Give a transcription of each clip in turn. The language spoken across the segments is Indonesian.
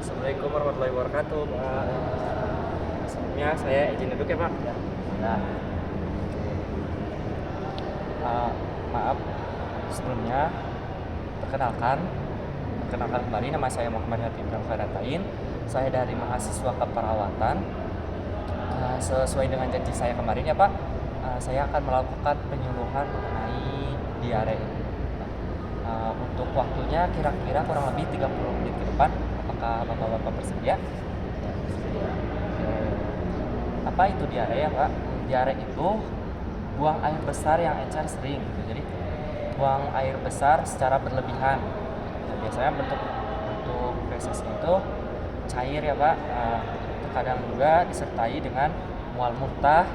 Assalamualaikum warahmatullahi wabarakatuh, Pak. Sebelumnya saya izin duduk ya, Pak. Nah, uh, maaf sebelumnya perkenalkan perkenalkan kembali, nama saya Muhammad Hatim Khairatain. Saya dari mahasiswa keperawatan. Sesuai dengan janji saya kemarin ya Pak, saya akan melakukan penyuluhan mengenai diare. Untuk waktunya kira-kira kurang lebih 30 menit ke depan. Apakah Bapak-Bapak bersedia? Apa itu diare ya Pak? Diare itu buang air besar yang encer sering gitu. Jadi buang air besar secara berlebihan. Nah, biasanya bentuk feses itu cair ya Pak. Terkadang juga disertai dengan mual muntah,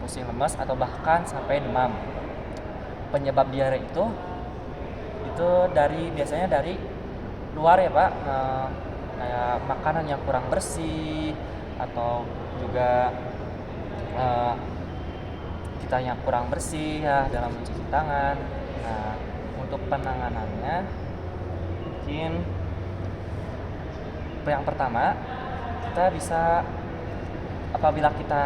pusing lemas atau bahkan sampai demam. Penyebab diare itu biasanya dari luar ya Pak, kayak makanan yang kurang bersih atau juga kita yang kurang bersih ya dalam mencuci tangan. Nah, untuk penanganannya mungkin yang pertama kita bisa, apabila kita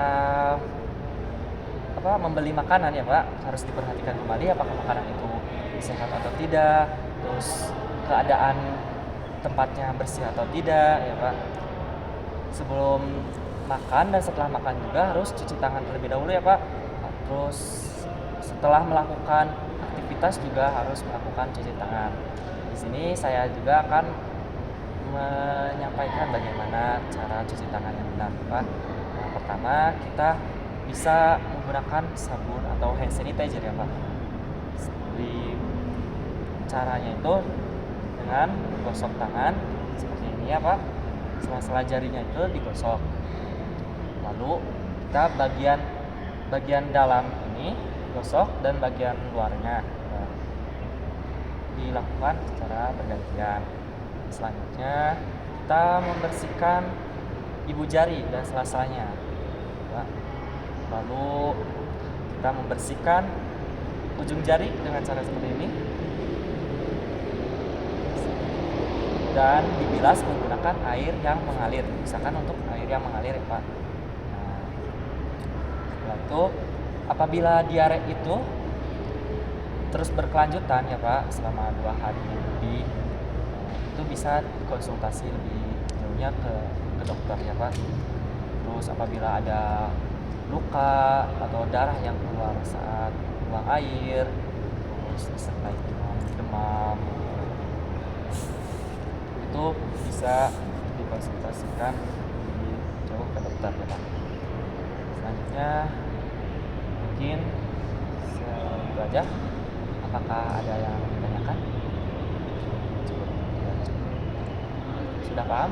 membeli makanan ya Pak, harus diperhatikan kembali apakah makanan itu sehat atau tidak, terus keadaan tempatnya bersih atau tidak ya Pak. Sebelum makan dan setelah makan juga harus cuci tangan terlebih dahulu ya Pak. Terus setelah melakukan aktivitas juga harus melakukan cuci tangan. Di sini saya juga akan menyampaikan bagaimana cara cuci tangan yang benar Pak. Nah, pertama kita bisa menggunakan sabun atau hand sanitizer ya Pak. Di caranya itu dengan gosok tangan seperti ini ya Pak. Sela-sela jarinya itu digosok. Lalu kita bagian dalam ini gosok dan bagian luarnya dilakukan secara bergantian. Selanjutnya kita membersihkan ibu jari dan sela-selanya. Lalu kita membersihkan ujung jari dengan cara seperti ini dan dibilas menggunakan air yang mengalir. Misalkan untuk air yang mengalir ya Pak. Nah, setelah itu apabila diare itu terus berkelanjutan ya Pak selama 2 hari lebih, itu bisa konsultasi lebih jauhnya ke dokter ya Pak. Terus apabila ada luka atau darah yang keluar saat buang air, terus disertai dengan demam, itu bisa dikonsultasikan lebih jauh ke dokter ya Pak. Selanjutnya mungkin itu aja. Apakah ada yang ditanyakan? Cukup. Sudah paham?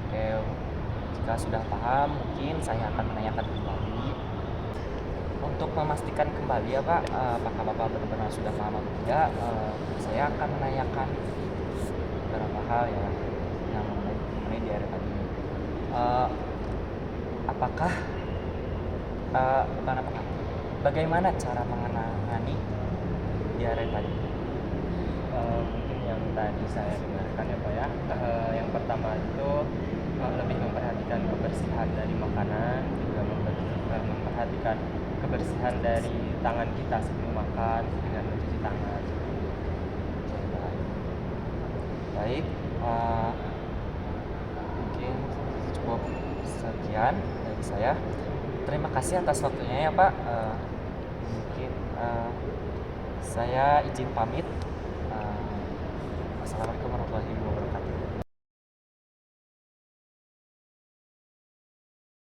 Oke, jika sudah paham mungkin saya akan menanyakan kembali untuk memastikan kembali ya Pak, apakah Bapak benar-benar sudah paham atau tidak. Saya akan menanyakan beberapa hal ya yang mengenai diare tadi. Apakah bukan apakah, bagaimana cara menangani diare tadi? Mungkin yang tadi saya dengarkan ya, Pak ya. Yang pertama itu lebih memperhatikan kebersihan dari makanan, juga memperhatikan kebersihan dari tangan kita sebelum makan dengan mencuci tangan. Baik, mungkin cukup sekian dari saya. Terima kasih atas waktunya ya Pak. Mungkin saya izin pamit. Assalamualaikum warahmatullahi wabarakatuh.